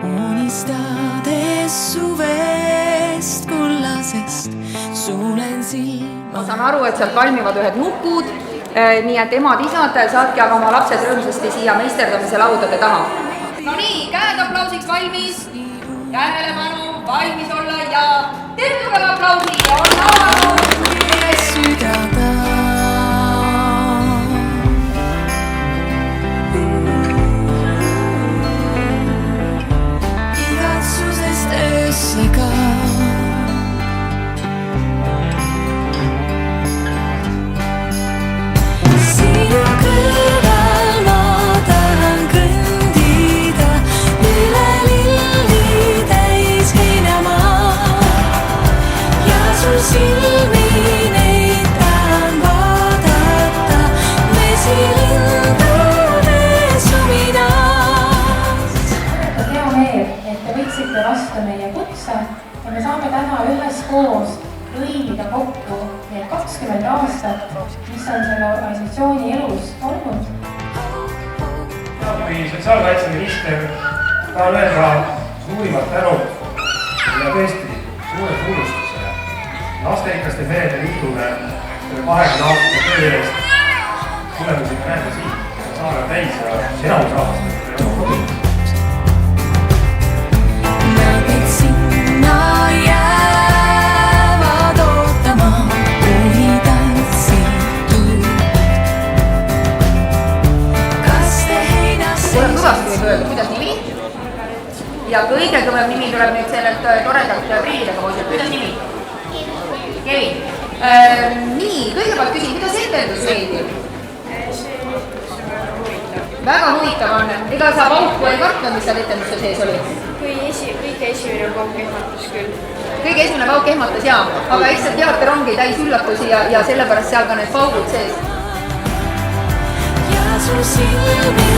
Unistades suvest kullasest suulen silma. Ma saan aru, et sealt valmivad ühed nupud, nii et emad-isad, saatke aga oma lapsed rõõmsasti siia meisterdamise laudade taha. No nii, käed aplausiks valmis, tähelepanu, valmis olla ja teeme tugeva aplausi ja on avanud! Südada igatsusest öösega sinu kõrval ma tahan kõndida üle lilli täis heinamaa ja sul silmi neid tahan vaadata vesilindude suminast. Hea meel, et te võtsite vastu meie kutse ja me saame täna üheskoos lõimida kokku need 20 aastat, mis on selle organisatsiooni elus olnud. Kui sotsiaalkaitseminister tahan öelda suurimat tänu ja tõesti suure tunnustuse Lasterikaste Perede Liidule 20 aastase töö eest. Tulemusi me näeme siin, saame täis ja enamus aastat. Nägid sinna jäävad ootama, kui tantsid tuud. Kas te heinasse Kuule kõvasti võib öelda, kuidas nimi? Ja kõige kõvem nimi tuleb nüüd sellelt toredalt prillidega poisilt. Kuidas nimi? Kevin. Nii, kõigepealt küsin, kuidas etendus meeldib? Väga huvitav on. Ega sa pauku ei kartnud, mis seal etenduste sees oli? Kõige esimene pauk ehmatas küll. Kõige esimene pauk ehmatas jaa, aga eks see teater ongi täis üllatusi ja sellepärast seal ka need paugud sees. ja sul silmi